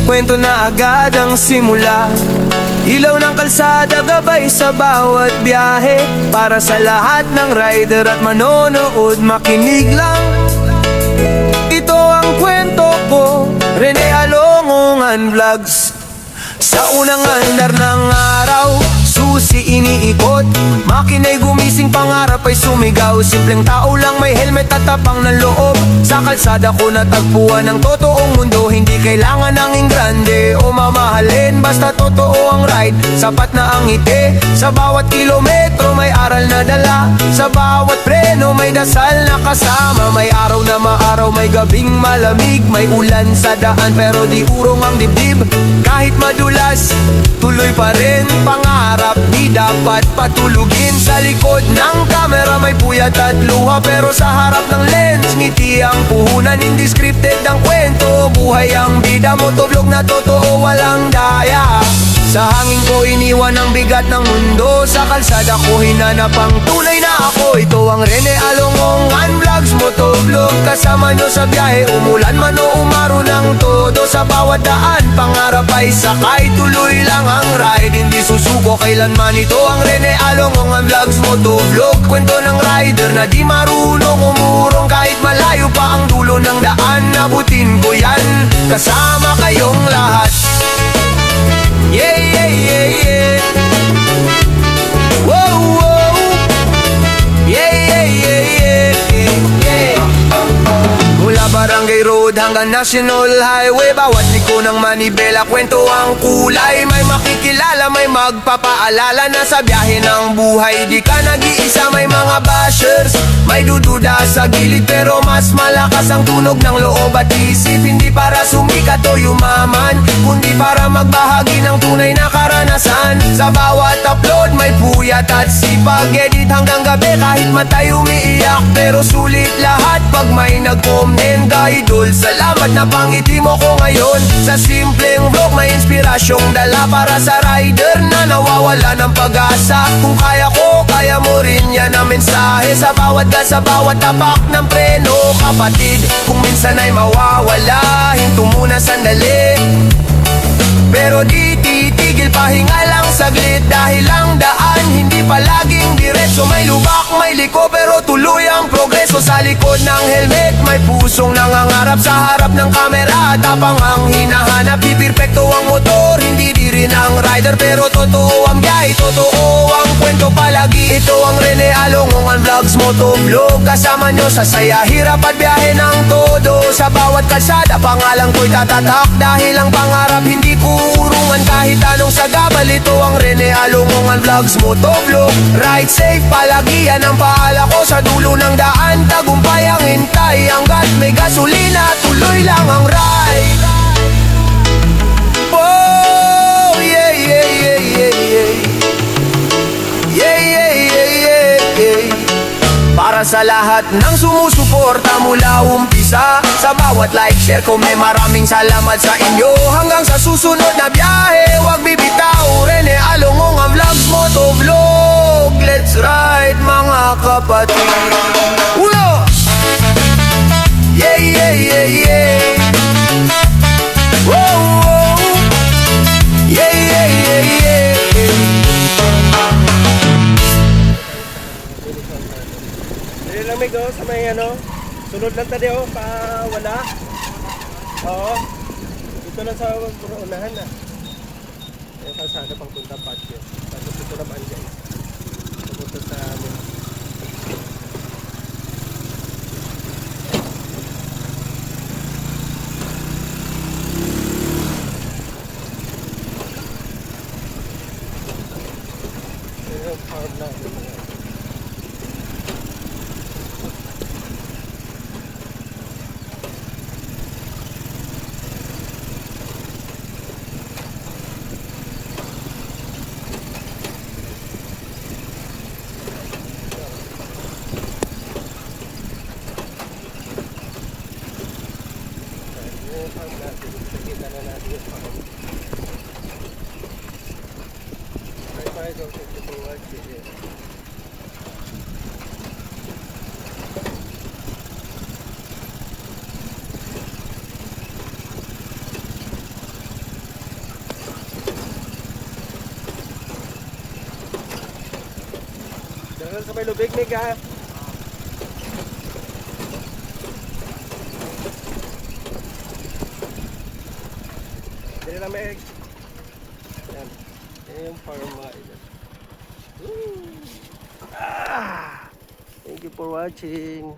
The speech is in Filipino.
kwento na agad ang simula. Ilaw ng kalsada gabay sa bawat biyahe, para sa lahat ng rider at manonood, makinig lang. Ito ang kwento ko, Rene Alongongan Vlogs. Sa unang andar ng araw, susi iniikot, makina'y gumising, pangarap ay sumigaw. Simpleng tao lang may helmet at tapang ng loob. Sa kalsada ko natagpuan ang totoong mundo. Hindi kailangan ng ingrande o mamahalin, basta totoo ang ride, sapat na ang ngiti. Sa bawat kilometro may aral na dala, sa bawat preno may dasal na kasama. May araw na maaraw, may gabing malamig, may ulan sa daan pero di urong ang dibdib. Kahit madulas, tuloy pa rin pangarap, di dapat patulugin. Sa likod ng kamera may puyat at luha, pero sa harap ng lens ngiti ang puhunan. Hindi scripted ang kwento, buhay ang bida mo, tublog na totoo, walang daya. Sa hangin ko iniwan ang bigat ng mundo, sa kalsada ko hinanap ang tunay na ako. Ito ang Rene Alongongan Vlogs, motovlog, kasama nyo sa biyahe. Umulan man o umaro ng todo, sa bawat daan pangarap ay sakay. Tuloy lang ang ride, hindi susuko kailanman. Ito ang Rene Alongongan Vlogs, motovlog, kwento ng rider na di marunong umurong. Kahit malayo pa ang dulo ng daan, nabutin ko yan, kasama kayong lahat. Yeah, yeah, yeah, yeah. Whoa, whoa. Yeah, yeah, yeah, yeah, yeah. Mula Barangay Road hanggang National Highway, bawat liko ng manibela, kwento ang kulay. May makikilala, may magpapaalala na sa biyahe ng buhay di ka nag-iisa. May mga bashers, may dududa sa gilid, pero mas malakas ang tunog ng loob at isip. Hindi para sumikat o yumaman, kundi para magbahagi ng tunay na karanasan. Sa bawat upload may puyat at sipag, edit hanggang gabi kahit matay umiiyak, pero sulit lahat pag may nag-comment. Idol, salamat na pangiti mo ko ngayon. Sa simpleng vlog may inspirasyong dala, para sa rider na nawawala ng pag-asa. Kung kaya ko, kaya mo rin yan ang mensahe. Sa bawat gas, sa bawat tapak ng preno, kapatid, kung minsan ay mawawala, hinto muna sandali, pero di titigil, pahinga lang saglit. Dahil ang daan hindi palaging diretso, may lubak, may liko, pero tuloy ang progreso. Sa likod ng helmet may pusong nangangarap, sa harap ng kamera tapang ang hinahanap. Di perfecto ang motor, hindi di rin ang rider, pero totoo ang biyahe, totoo ang kwento palagi. Ito ang Rene Alongongan Vlogs, motovlog, kasama nyo sa saya, hirap at biyahe ng todo. Sa bawat kalsada pangalan ko'y tatatak, dahil ang pangarap hindi kurungan. Kahit anong sagabal, ito ang Rene Alongongan Vlogs, motovlog. Ride safe, palagi yan ang paala ko. Sa dulo ng daan, tagumpay ang hintay, hanggat may gasolina, tuloy lang ang ride. Oh, yeah, yeah, yeah, yeah, yeah. Yeah, yeah, yeah, yeah, yeah. Para sa lahat ng sumusuporta mula umpisa, sa bawat like, share, comment, maraming salamat sa inyo. Hanggang sa susunod na biyahe, huwag bibitaw. Rene Alongongan Vlogs, motovlog, let's ride mga kapatid. Ulo! Yeah, yeah, yeah, yeah. Whoa, whoa. Yeah, yeah, yeah, yeah. Dili lang may go sa may ano, sunod lang tadi oh, pa wala. Oo. Dito lang sa unahan na. Yung kalsada pang punta patio. Tapos ito naman guys. Pupunta sa amin. Yung farm natin. Kita na natin yung farm. Bye-bye, don't take the work. Doon sa may lubig, Mig, ha? Dili lang, Meg. Yan. Yan yung parma. Thank you for watching.